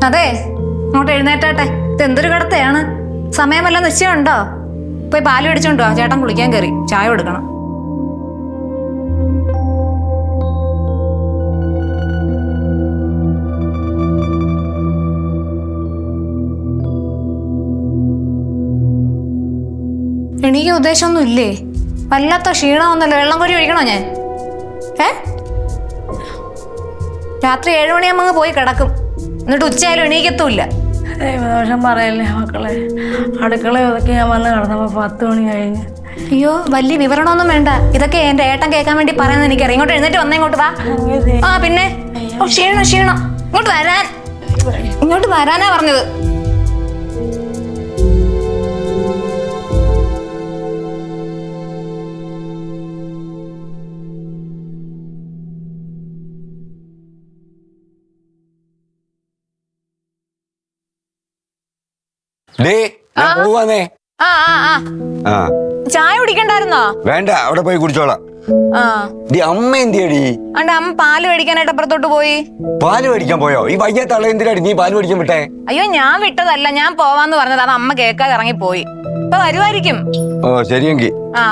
അതെ, അങ്ങോട്ട് എഴുന്നേറ്റാട്ടെ. ഇത് എന്തൊരു കിടത്തയാണ്. സമയമെല്ലാം നിശ്ചയമുണ്ടോ? പോയി പാല് മേടിച്ചോണ്ടോ? ചേട്ടൻ കുളിക്കാൻ കയറി, ചായ കൊടുക്കണം. എനിക്ക് ഉദ്ദേശമൊന്നും ഇല്ലേ? വല്ലാത്ത ക്ഷീണമൊന്നുമല്ല. വെള്ളം കോരി ഒഴിക്കണോ ഞാൻ? രാത്രി 7 മണിയാകുമ്പോൾ പോയി കിടക്കും. എന്നിട്ട് ഉച്ചയായാലും എണീക്കത്തുമില്ല. ദോഷം പറയല്ലേ മക്കളെ. അടുക്കള ഒതുക്കി ഞാൻ വന്ന് കിടന്നപ്പോൾ 10 മണി കഴിഞ്ഞ്. അയ്യോ, വലിയ വിവരണമൊന്നും വേണ്ട. ഇതൊക്കെ എൻ്റെ ഏട്ടൻ കേൾക്കാൻ വേണ്ടി പറയുന്നത് എനിക്കറിയാം. ഇങ്ങോട്ട് എഴുന്നേറ്റ് വന്നേ, ഇങ്ങോട്ട് വാ. ആ പിന്നെ ക്ഷീണം. ഇങ്ങോട്ട് വരാനാ പറഞ്ഞത്. ചായ കുടിക്കണ്ടായിരുന്നോ? വേണ്ട, അവിടെ പോയി കുടിച്ചോളാം. അമ്മ എന്തിയടി? അമ്മ പാല് മേടിക്കാനായിട്ട് അപ്പുറത്തോട്ട് പോയി. പാല് മേടിക്കാൻ പോയോ? ഈ വയ്യാത്തള്ള എന്തിനാടി നീ പാല് മേടിക്കാൻ വിട്ടേ? അയ്യോ, ഞാൻ വിട്ടതല്ല, ഞാൻ പോവാന്ന് പറഞ്ഞത്. അത് അമ്മ കേൾക്കാതെ ഇറങ്ങി പോയി. ഇപ്പൊ വരുമായിരിക്കും. ഓ ശരിയെങ്കി. ആ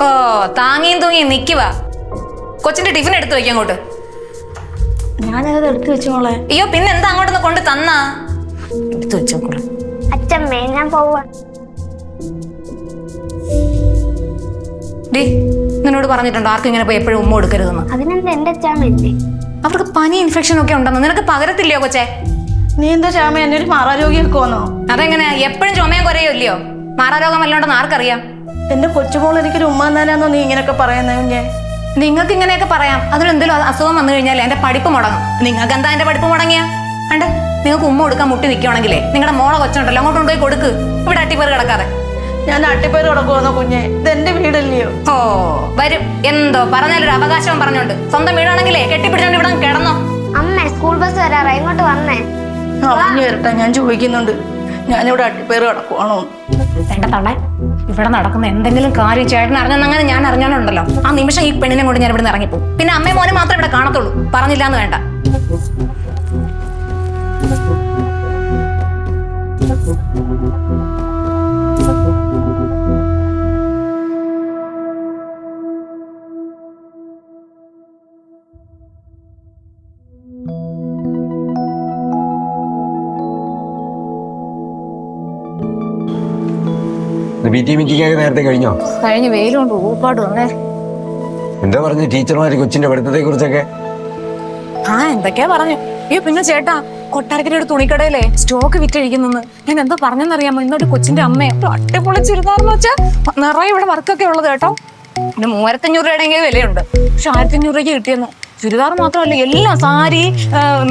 ഓ, താങ്ങിയും തൂങ്ങിയും നിക്കുവാ. കൊച്ചിന്റെ ടിഫിൻ എടുത്തു വെക്കാം അങ്ങോട്ട്. ഞാനത് എടുത്തു വെച്ചു മോളെ. അയ്യോ, പിന്നെ എന്താ അങ്ങോട്ടൊന്ന് കൊണ്ട് തന്നാ? എടുത്തു വെച്ചോളൂ. അച്ഛമ്മേ, ഞാൻ പോവാ. നിന്നോട് പറഞ്ഞിട്ടുണ്ടോ ആർക്കും ഇങ്ങനെ പോയി എപ്പോഴും ഉമ്മ കൊടുക്കരുതെന്ന്? അതിനെന്താ എന്റെ അച്ഛമ്മ? അവർക്ക് പനി ഇൻഫെക്ഷൻ ഒക്കെ ഉണ്ടെന്ന്. നിനക്ക് പകരത്തില്ലയോ കൊച്ചേ? നീ എന്താ ചാമ എന്നെ ഒരു മാറാരോഗ്യമൊക്കെ വന്നോ? അതെങ്ങനെയാ? എപ്പോഴും ചുമയും കുറയോ ഇല്ലയോ? മാറാരോഗം വല്ലോണ്ടെന്ന് ആർക്കറിയാം? എന്റെ കൊച്ചുമോൾ എനിക്കൊരു ഉമ്മാന്നാനാന്നോ നീ ഇങ്ങനെയൊക്കെ പറയുന്നേ? നിങ്ങൾക്ക് ഇങ്ങനെയൊക്കെ പറയാം. അതിലെന്തെങ്കിലും അസുഖം വന്നു കഴിഞ്ഞാൽ എന്റെ പഠിപ്പ് മുടങ്ങും. നിങ്ങൾക്ക് എന്താ എന്റെ പഠിപ്പ് മുടങ്ങിയ? അണ്ട് നിങ്ങൾക്ക് ഉമ്മ കൊടുക്കാൻ മുട്ടി നിൽക്കുകയാണെങ്കിലേ നിങ്ങളുടെ മോളെ കൊച്ചുണ്ടല്ലോ, അങ്ങോട്ട് കൊണ്ടുപോയി കൊടുക്ക്. ഇവിടെ അട്ടിപ്പേർ കിടക്കാതെ. ഞാൻ അട്ടിപ്പേര് കിടക്കുവന്നോ കുഞ്ഞെ? ഇതെന്റെ വീടല്ലയോ? ഓ വരും. എന്തോ പറഞ്ഞാലൊരു അവകാശം പറഞ്ഞോണ്ട്. സ്വന്തം വീടാണെങ്കിലേ കെട്ടിപ്പിടിച്ചോണ്ട് ഇവിടെ കിടന്നോ. അമ്മ, സ്കൂൾ ബസ് വരാറാ, ഇങ്ങോട്ട് വന്നേ. അവഞ്ഞു വരട്ടെ, ഞാൻ ചോദിക്കുന്നുണ്ട്. ഞാനിവിടെ അട്ടിപ്പേര് കിടക്കുവാണോ? വേണ്ട തള്ളേ, ഇവിടെ നടക്കുന്ന എന്തെങ്കിലും കാര്യം ചേട്ടൻ അറിഞ്ഞെന്നങ്ങനെ ഞാൻ അറിഞ്ഞോണ്ടല്ലോ, ആ നിമിഷം ഈ പെണ്ണിനെ കൊണ്ട് ഞാൻ ഇവിടെ ഇറങ്ങിപ്പോ. പിന്നെ അമ്മയും മോനെ മാത്രമേ ഇവിടെ കാണത്തുള്ളൂ. പറഞ്ഞില്ലാന്ന് വേണ്ട. നേരത്തെ കഴിഞ്ഞോ? കഴിഞ്ഞ് വെയിലുകൊണ്ട് ഊപ്പാട് വന്നേ. എന്താ പറഞ്ഞു ടീച്ചർമാര് കൊച്ചിന്റെ പഠിത്തത്തെ കുറിച്ചൊക്കെ? എന്തൊക്കെയാ പറഞ്ഞു. അയ്യോ പിന്നെ ചേട്ടാ, കൊട്ടാരക്കര ഒരു തുണിക്കടയിലെ സ്റ്റോക്ക് വിറ്റഴിക്കുന്നു. ഞാൻ എന്തോ പറഞ്ഞെന്നറിയാമോ? ഇന്നോട്ട് കൊച്ചിന്റെ അമ്മയെ അട്ടിപ്പൊളിച്ചിരുന്നാർന്ന് വെച്ചാൽ നിറയെ ഇവിടെ വർക്കൊക്കെ ഉള്ളത് കേട്ടോ. പിന്നെ 3500 രൂപയുടെ വിലയുണ്ട്. പക്ഷെ 1500 രൂപയ്ക്ക് കിട്ടിയെന്ന്. ചുരിദാർ മാത്രമല്ല, എല്ലാം സാരി,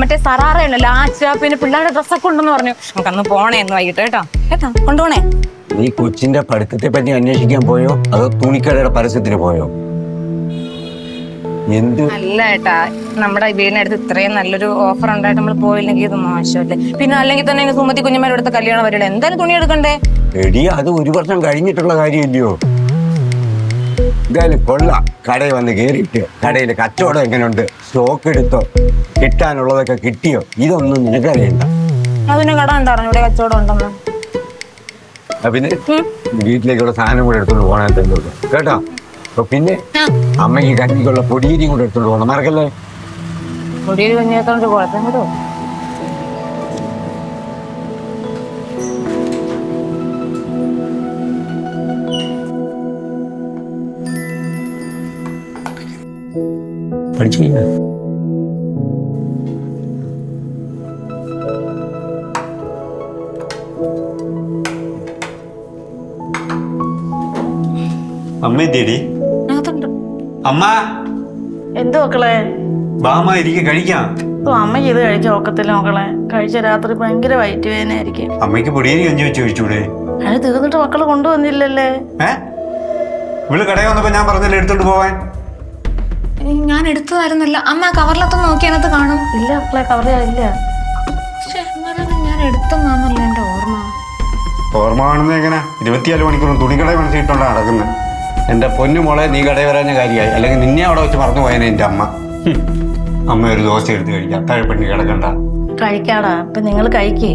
മറ്റേ സറാറ, ലാച്ച, പിന്നെ പിള്ളേരുടെ ഡ്രസ്സൊക്കെ ഉണ്ടെന്ന് പറഞ്ഞു. നമുക്കന്ന് പോണേ എന്ന് വൈകിട്ട് കേട്ടോ. കൊണ്ടുപോണേ. നീ കൊച്ചിന്റെ പഠിത്തത്തെ പറ്റി അന്വേഷിക്കാൻ പോയോ അതോ തുണിക്കടയുടെ പരസ്യത്തിന് പോയോ? എന്ത് അല്ല ഏട്ടാ, നമ്മുടെ വീടിനടുത്ത് ഇത്രയും നല്ലൊരു ഓഫർ ഉണ്ടായിട്ട് നമ്മൾ പോയില്ലെങ്കിൽ ഇത് മോശമല്ലേ? പിന്നെ അല്ലെങ്കിൽ തന്നെ സുമതി കുഞ്ഞുമാരുടെ കല്യാണം വരില്ല. എന്തായാലും തുണി എടുക്കണ്ടേ? എടി, അത് 1 വർഷം കഴിഞ്ഞിട്ടുള്ള കാര്യമില്ലയോ? എന്തായാലും കൊള്ളാം. കടയിൽ വന്ന് കയറിയിട്ട് കടയിൽ കച്ചവടം എങ്ങനെയുണ്ട്, സ്റ്റോക്ക് എടുത്തോ, കിട്ടാനുള്ളതൊക്കെ കിട്ടിയോ, ഇതൊന്നും നിനക്കറിയണ്ട. അതിന് കട ഉണ്ടായിരുന്നു ഇവിടെ കച്ചവടം ഉണ്ടെന്ന്. പിന്നെ വീട്ടിലേക്കുള്ള സാധനം കൂടെ എടുത്തോണ്ട് പോകണല്ലോ കേട്ടോ. അപ്പൊ പിന്നെ അമ്മയ്ക്ക് കഞ്ഞിക്കുള്ള പൊടിയേരിയും കൂടെ എടുത്തോണ്ട് പോകണം, മറക്കല്ലേ? പൊടിയേരി കഞ്ഞിയത്തോണ്ട് കുഴപ്പം കേട്ടോ. പഠിച്ചില്ല. അമ്മ എത്തിയടി? അമ്മ എന്ത് മക്കളെ? ബാമ ഇരിക്കെ കഴിക്കാം. അമ്മയ്ക്ക് ഇത് കഴിച്ച ഒക്കത്തില്ല മക്കളെ. കഴിച്ച രാത്രി ഭയങ്കര വയറ്റ് വേദനയായിരിക്കും. അമ്മയ്ക്ക് പൊടിയേരി കഞ്ഞി വെച്ച് കഴിച്ചൂടെ? അത് തീർന്നിട്ട് മക്കള് കൊണ്ടുവന്നില്ലല്ലേ? ഇവള് കടയിൽ വന്നപ്പോ ഞാൻ പറഞ്ഞല്ലേ എടുത്തോണ്ട് പോവാൻ. ഞാൻ എടുത്തതായിരുന്നല്ല. അമ്മ കവറിലത്തൊന്നും നോക്കി അതിനകത്ത് കാണും. ഇല്ല മക്കളെ, കവറിലില്ല. ഞാൻ എടുത്തെന്നാന്നല്ലോ എന്റെ ഓർമ്മ. ഓർമ്മ കാണുന്നത് എങ്ങനെ 24 മണിക്കൂറും തുണിക്കട മനസ്സിട്ടുണ്ടാ നടക്കുന്നത്. എൻ്റെ പൊന്നു മോളെ, നീ കടയിൽ വരാഞ്ഞ കാര്യമായി, അല്ലെങ്കിൽ നിന്നെ അവിടെ വെച്ച് മറന്നു പോയനെ എൻ്റെ അമ്മ. അമ്മ ഒരു ദോശ എടുത്ത് കഴിക്കാം, താഴെപ്പണ്ണി കിടക്കണ്ട. കഴിക്കാടാ, അപ്പൊ നിങ്ങൾ കഴിക്കേ.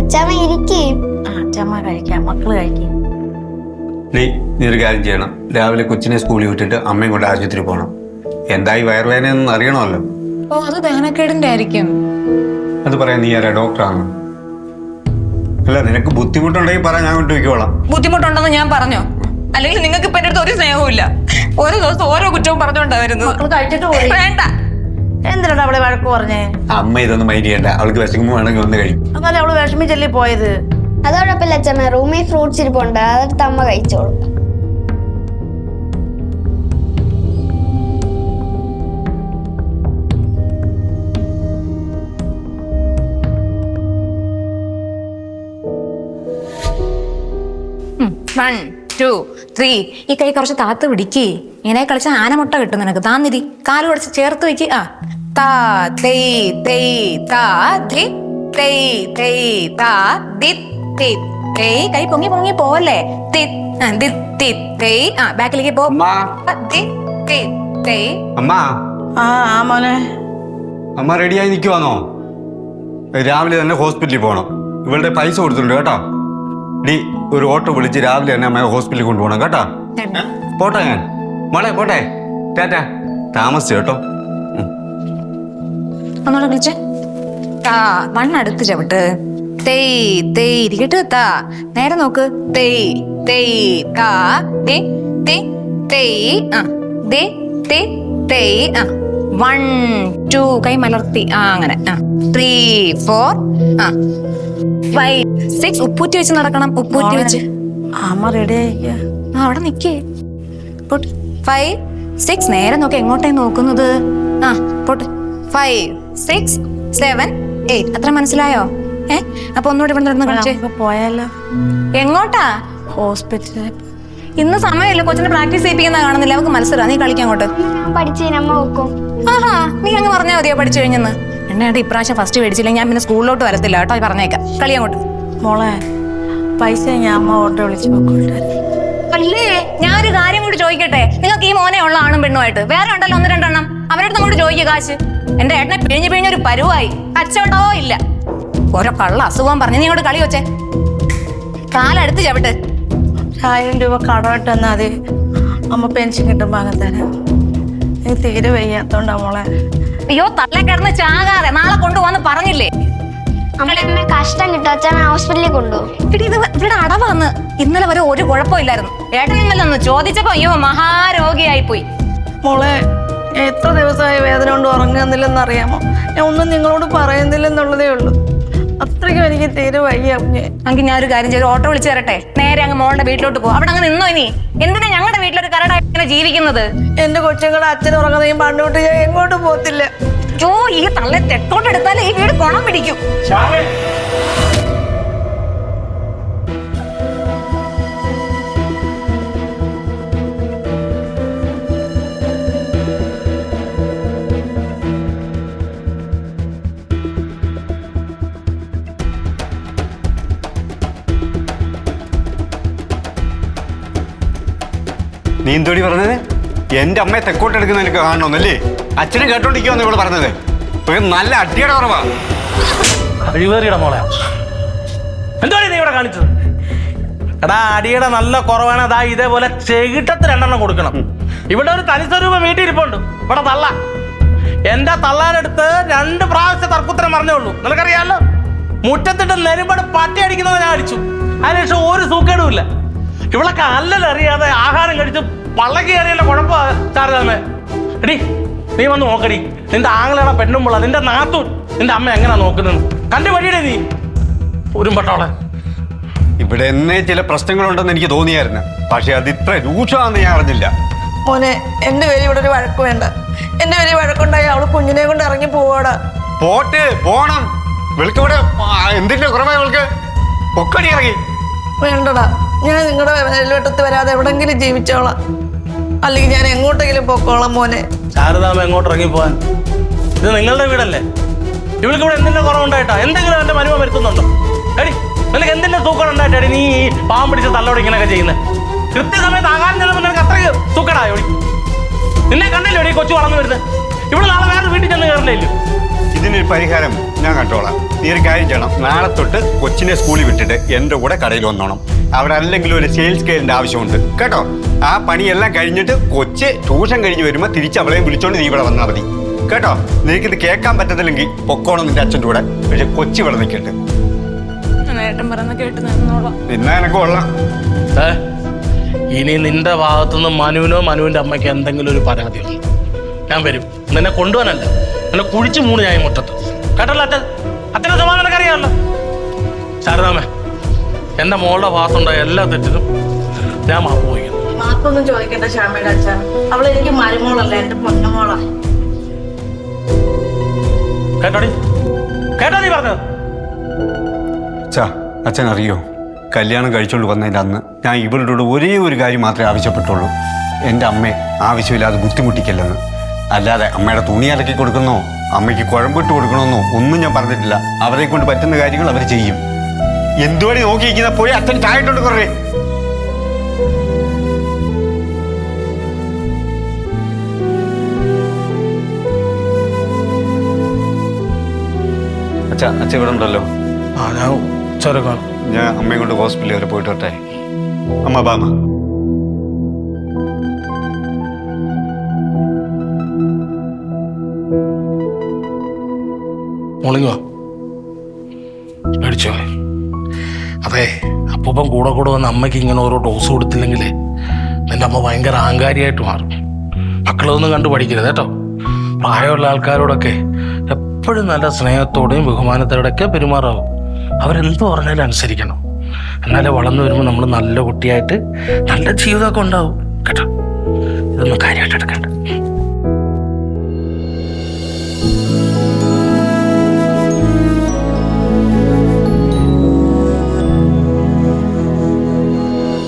അച്ഛമ്മ ഇരിക്കേ. അച്ഛമ്മ കഴിക്കാം, മക്കള് കഴിക്കേ. നീ ഒരു കാര്യം ചെയ്യണം. രാവിലെ കൊച്ചിനെ സ്കൂളിൽ വിട്ടിട്ട് അമ്മയും കൊണ്ട് ആശുപത്രി പോകണം. എന്തായി വയറുവേദനയെന്ന് അറിയണമല്ലോ. ഓ, അത് ദഹനക്കേടിന്റെ ആയിരിക്കും. അത് പറയാൻ നീ ആരാ, ഡോക്ടറാണ്? അല്ല, നിനക്ക് ബുദ്ധിമുട്ടുണ്ടെങ്കിൽ പറ, ഞാൻ വിട്ടുവയ്ക്കോളാം. ബുദ്ധിമുട്ടുണ്ടെന്ന് ഞാൻ പറഞ്ഞോ? അല്ലെങ്കിൽ നിങ്ങൾക്ക് ഇപ്പൊ എൻ്റെ അടുത്ത് ഒരു സ്നേഹവും ഇല്ല. ഓരോ ദിവസം ഓരോ കുറ്റവും പറഞ്ഞുകൊണ്ടാ വരുന്നത്. മക്കള് കഴിച്ചിട്ട് പോയി. വേണ്ട. എന്തിനാണ് അവളെ വഴക്ക് പറഞ്ഞേ? അമ്മ ഇതൊന്നും മൈൻഡ് ചെയ്യണ്ട. അവൾക്ക് വിശക്കുമ്പോൾ വേണമെങ്കിൽ ഒന്ന് കഴിക്കും. എന്നാലും അവള് വിഷമിച്ചല്ലേ പോയത്. അതോടൊപ്പമില്ല അച്ഛമ്മ, റൂമിൽ ഫ്രൂട്ട്സ് ഇരിപ്പുണ്ട്, അതെടുത്ത് അമ്മ കഴിച്ചോളൂ. One, two, three. ഈ കൈ കുറച്ച് താത്ത് പിടിക്കേ. ഇങ്ങനെ കളിച്ച ആനമുട്ട കിട്ടും നിനക്ക്. താന്നിരി കാല് കുറച്ച് ചേർത്ത് വെക്ക്. ആ താ തേയ് തേയ് താ ധി തേയ് തേയ് താ ദി തി തേയ്. കൈ പൊങ്ങി പൊങ്ങി പോവല്ലേ. തി ദി തി തേയ്. ആ ബാക്കിലേക്ക് പോ. ദി തി തേയ്. അമ്മ, ആ മോനെ. അമ്മ റെഡിയായി നിൽക്കുവാന്നോ? രാവിലെ തന്നെ ഹോസ്പിറ്റലിൽ പോകണം. ഇവളുടെ പൈസ കൊടുത്തിട്ടുണ്ട് കേട്ടോ. ഡി ഒരു ഓട്ടോ വിളിച്ച് രാവിലെ തന്നെ അമ്മ ഹോസ്പിറ്റലിൽ കൊണ്ടുപോകണം കേട്ടോ. പോട്ടെ ഞാൻ മോളെ, പോട്ടെ. ടാറ്റാ. താമസിച്ചു കേട്ടോ. ഒന്നുകൂടെ വിളിച്ചേ. താ മണ്ണടുത്ത് ചവിട്ട്. തേയ് തേയ് ഇരിക്കട്ട്. താ നേരെ നോക്ക്. തേയ് തേയ് താ ദി തി തേയ്. ആ ദി തി തേയ്. ആ 1, 2 കൈ മലർത്തി. ആ അങ്ങനെ. ആ 3, 4. ആ 5, 6. ഉപ്പൂറ്റി വെച്ച് നടക്കണം. ഉപ്പൂറ്റി വെച്ച്. അമ്മ റെഡി ആയിക്ക. ആ അവിടെ നിക്കേ. 5, 6. നേരെ നോക്കി. എങ്ങോട്ടേ നോക്കുന്നത്? ആ പോട്ട്. 5, 6, 7, 8. അത്ര മനസ്സിലായോ? അപ്പൊ ഒന്നുകൂടി ഇവിടെ നടന്ന് കളിച്ചേ. പോയാലോ? എങ്ങോട്ടാ? ഹോസ്പിറ്റലിൽ. ഇന്ന് സമയമില്ല. കൊച്ചിനെ പ്രാക്ടീസ് ചെയ്യിപ്പിക്കുന്ന കാണുന്നില്ല. അവർക്ക് മത്സരം. നീ കളിക്കാൻ അങ്ങോട്ട്. ഞാൻ പഠിച്ചതിന് അമ്മ വെക്കും. ആഹാ, നീ അങ്ങ് പറഞ്ഞാൽ മതിയോ പഠിച്ചു കഴിഞ്ഞെന്ന്? എന്നെ ഇപ്രാവശ്യം ഫസ്റ്റ് മേടിച്ചില്ലെങ്കിൽ ഞാൻ പിന്നെ സ്കൂളിലോട്ട് വരത്തില്ല കേട്ടോ. പറഞ്ഞേക്കാം. കളി അങ്ങോട്ട്. മോളെ, പൈസ ഞാൻ അമ്മ ഓട്ടോ വിളിച്ച് പോയിക്കോട്ടെ. അല്ലേ, ഞാനൊരു കാര്യം കൂടി ചോദിക്കട്ടെ. നിങ്ങൾക്ക് ഈ മോനെ ഉള്ള ആണും പെണ്ണുമായിട്ട് വേറെ ഉണ്ടല്ലോ 1, 2 എണ്ണം. അവരുടെ അങ്ങോട്ട് ചോദിക്കുക കാശ്. എന്റെ ഏട്ടനെ പിഴിഞ്ഞ് പിഴിഞ്ഞൊരു പരുവായി. കച്ചവടമോ ഇല്ല. ഓരോ കള്ള അസുഖം പറഞ്ഞ് നീ ഇങ്ങോട്ട് കളി വെച്ചേ. കാലടുത്ത് ചവിട്ട്. 1000 രൂപ കടമായിട്ട് തന്നാൽ മതി. അമ്മ പെൻഷൻ കിട്ടുമ്പോൾ അങ്ങനെ തരാം. എനിക്ക് തീരെ വയ്യാത്തോണ്ടാ മോളെ. അയ്യോ, തള്ള കിടന്ന് ചാകാതെ നാളെ കൊണ്ടുപോകാന്ന് പറഞ്ഞില്ലേ? അമ്മ കഷ്ടം കിട്ടും അച്ഛമ്മ, ഹോസ്പിറ്റലിൽ കൊണ്ടുപോകും. ഇത് ഇവിടെ അടവാന്ന്. ഇന്നലെ വരെ ഒരു കുഴപ്പമില്ലായിരുന്നു. ഏട്ടൻ ഇന്നലെ ഒന്ന് ചോദിച്ചപ്പോ അയ്യോ മഹാരോഗിയായി പോയി. മോളെ, എത്ര ദിവസമായി വേദന കൊണ്ട് ഉറങ്ങുന്നില്ലെന്ന് അറിയാമോ? ഞാൻ ഒന്നും നിങ്ങളോട് പറയുന്നില്ലെന്നുള്ളതേ ഉള്ളൂ. അത്രയ്ക്കും എനിക്ക് തീരെ വയ്യ. എങ്കിൽ ഞാൻ ഒരു കാര്യം ചെയ്ത് ഓട്ടോ വിളിച്ചു തരട്ടെ. നേരെ അങ്ങ് മോളുടെ വീട്ടിലോട്ട് പോകും. അവിടെ അങ്ങ് നിന്നോ. ഇനി എന്തിനാ ഞങ്ങളുടെ വീട്ടിലൊരു കരടായി ഇങ്ങനെ ജീവിക്കുന്നത്? എന്റെ കൊച്ചുങ്ങളെ അച്ഛൻ ഉറങ്ങുന്നതും പണ്ടോട്ട് ഞാൻ എങ്ങോട്ടും പോകത്തില്ല. ജോ, ഈ തള്ളെ തെക്കോട്ടെടുത്താലേ ഈ വീട് കുണം പിടിക്കും. നീ എന്തോടി പറഞ്ഞത്? എന്റെ അമ്മയെ തെക്കോട്ട് എടുക്കുന്ന എനിക്ക് കാണണമെന്നല്ലേ? അച്ഛനെ കേട്ടോണ്ടിരിക്കുവാന്ന് ഇവിടെ പറഞ്ഞത്. നല്ല അടിയുടെ കുറവാ. കഴിവേറിയുടെ മോളെ, എന്തോടി നീ ഇവിടെ കാണിച്ചത്? എടാ, അടിയുടെ നല്ല കുറവാണ്. അതാ ഇതേപോലെ ചെകിട്ടത്തിൽ 2 കൊടുക്കണം. ഇവിടെ ഒരു തനിസ്വരൂപം വീട്ടിൽ ഇരിപ്പുണ്ട്. ഇവിടെ തള്ള. എന്റെ തള്ളാനെടുത്ത് 2 പ്രാവശ്യം തർക്കുത്തരം പറഞ്ഞേ ഉള്ളൂ. നിനക്കറിയാമല്ലോ, മുറ്റത്തിട്ട് നെരുമ്പട് പട്ടി അടിക്കുന്നത് ഞാൻ അടിച്ചു. അതിനുശേഷം ഒരു സൂക്കേടും ഇല്ല. ഇവളൊക്കെ അല്ലലറിയാതെ ആഹാരം കഴിച്ച് പള്ളക്ക് കയറിയല്ല കുഴപ്പ ചാരതാമേ. എടി, നീ വന്ന് നോക്കടി. നിന്റെ ആങ്ങളാണ് പെണ്ണുമ്പുള്ള നിന്റെ നാത്തൂൻ നിന്റെ അമ്മ എങ്ങനെയാ നോക്കുന്നത്? കണ്ടുപടിയടേ നീ ഉരുമ്പട്ടോളെ. ഇവിടെ എന്നേ ചില പ്രശ്നങ്ങളുണ്ടെന്ന് എനിക്ക് തോന്നിയായിരുന്നു. പക്ഷെ അത് ഇത്ര രൂക്ഷമാണെന്ന് ഞാൻ അറിഞ്ഞില്ല. മോനെ, എന്റെ പേര് ഇവിടെ ഒരു വഴക്ക് വേണ്ട. എന്റെ പേര് വഴക്കുണ്ടായി അവള് കുഞ്ഞിനെ കൊണ്ട് ഇറങ്ങി പോവാടാ. പോട്ട് പോണം. വിളിക്കൂടെ എന്തിന്റെ കുറവാ വിളിക്ക്? പൊക്കടി ഇറങ്ങി. വേണ്ടടാ, ഞാൻ നിങ്ങളുടെ വെട്ടത്ത് വരാതെ എവിടെങ്കിലും ജീവിച്ചോളാം. അല്ലെങ്കിൽ ഞാൻ എങ്ങോട്ടെങ്കിലും പൊക്കോളാം മോനെ. ശാരദാമ്മ എങ്ങോട്ട് ഇറങ്ങിപ്പോവാൻ? ഇത് നിങ്ങളുടെ വീടല്ലേ? ഇവൾക്ക് ഇവിടെ എന്തിന്റെ കുറവുണ്ടായിട്ടാ? എന്തെങ്കിലും എന്റെ മരുമ വരുത്തുന്നുണ്ടോ? എടി, നിനക്ക് എന്തിന്റെ തൂക്കം ഉണ്ടായിട്ടാണ് നീ ഈ പാവം പിടിച്ച തള്ളോട് ഇങ്ങനെയൊക്കെ ചെയ്യുന്നത്? കൃത്യസമയത്ത് ആകാരം ചെന്നപ്പോൾ നിനക്ക് അത്രയ്ക്ക് തൂക്കടായോ? നിന്നെ കണ്ടില്ലോ ഈ കൊച്ചു വളർന്നു വരുന്നത്. ഇവിടെ നാളെ വേറെ വീട്ടിൽ ചെന്ന് കയറില്ലല്ലോ. ഇതിനൊരു പരിഹാരം ഞാൻ കണ്ടോളാം. നീ ഒരു കാര്യം ചെയ്യണം, നാളെ തൊട്ട് കൊച്ചിനെ സ്കൂളിൽ വിട്ടിട്ട് എൻ്റെ കൂടെ കടയിൽ വന്നോണം. അവിടെ അല്ലെങ്കിൽ ഒരു സെയിൽസ് സ്കെയിലിൻ്റെ ആവശ്യമുണ്ട് കേട്ടോ. ആ പണിയെല്ലാം കഴിഞ്ഞിട്ട് കൊച്ച് ട്യൂഷൻ കഴിഞ്ഞ് വരുമ്പോൾ തിരിച്ച് അവളെയും വിളിച്ചോണ്ട് നീ ഇവിടെ വന്നാൽ മതി കേട്ടോ. നിനക്കിത് കേൾക്കാൻ പറ്റത്തില്ലെങ്കിൽ പൊക്കോണം നിന്റെ അച്ഛൻ്റെ കൂടെ. പക്ഷെ കൊച്ചി ഇവിടെ നിൽക്കട്ടെ. ഏട്ടൻ പറയുന്ന കേട്ട് നിന്നോളാം. പിന്നെ എനക്ക് കൊള്ളാം. ഇനി നിന്റെ ഭാഗത്തുനിന്ന് മനുവിന്റെ അമ്മയ്ക്ക് എന്തെങ്കിലും ഒരു പരാതി വന്നു, ഞാൻ വരും. നിന്നെ കൊണ്ടുപോകാനല്ല, നിന്നെ കുഴിച്ച് മൂന്ന് ഞാൻ മുറ്റത്ത് കേട്ടല്ലോ. അച്ഛൻ്റെ സ്വഭാവം നിനക്കറിയാമല്ലോ. ശാരദാമ്മ, എൻ്റെ മോളുടെ ഭാഗത്തുണ്ടായ എല്ലാ തെറ്റിനും ഞാൻ മാപ്പ് പോയി. മാപ്പൊന്നും ചോദിക്കട്ടെ ശ്യാമയുടെ അച്ഛ, അവളെനിക്ക് മരുമോളല്ല, എന്റെ പൊന്നുമോളാ. കേട്ടോ നീ പറഞ്ഞത്? അച്ഛൻ അറിയോ, കല്യാണം കഴിച്ചുകൊണ്ട് വന്നതിൻ്റെ അന്ന് ഞാൻ ഇവളോട് ഒരേ ഒരു കാര്യം മാത്രമേ ആവശ്യപ്പെട്ടുള്ളൂ. എൻ്റെ അമ്മയെ ആവശ്യമില്ലാതെ ബുദ്ധിമുട്ടിക്കല്ലെന്ന്. അല്ലാതെ അമ്മയുടെ തുണി അലക്കി കൊടുക്കുന്നോ അമ്മയ്ക്ക് കുഴമ്പിട്ട് കൊടുക്കണമെന്നോ ഒന്നും ഞാൻ പറഞ്ഞിട്ടില്ല. അവരെ കൊണ്ട് പറ്റുന്ന കാര്യങ്ങൾ അവർ ചെയ്യും. എന്തുവഴി നോക്കിയിരിക്കുന്ന പോയി അച്ഛൻ ചായട്ടുണ്ട് കുറേ. അച്ഛ ഇവിടെ ഉണ്ടല്ലോ. ഞാൻ അമ്മയെ കൊണ്ട് ഹോസ്പിറ്റലിൽ വരെ പോയിട്ട് വരട്ടെ. അമ്മ ബാമ. മോളിങ്ങോ മേടിച്ചോ. അതെ, അപ്പൂപ്പൻ കൂടെ വന്ന് അമ്മയ്ക്ക് ഇങ്ങനെ ഓരോ ഡോസ് കൊടുത്തില്ലെങ്കിൽ നിന്റെ അമ്മ ഭയങ്കര അഹങ്കാരിയായിട്ട് മാറും. മക്കളൊന്നും കണ്ടു പഠിക്കരുത് കേട്ടോ. പ്രായമുള്ള ആൾക്കാരോടൊക്കെ എപ്പോഴും നല്ല സ്നേഹത്തോടെയും ബഹുമാനത്തോടെയൊക്കെ പെരുമാറാവും. അവരെന്ത് പറഞ്ഞാലും അനുസരിക്കണം. എന്നാലേ വളർന്നു വരുമ്പോൾ നമ്മൾ നല്ല കുട്ടിയായിട്ട് നല്ല ജീവിതമൊക്കെ ഉണ്ടാവും കേട്ടോ. ഇതൊന്നും കാര്യമായിട്ട് എടുക്കണ്ട.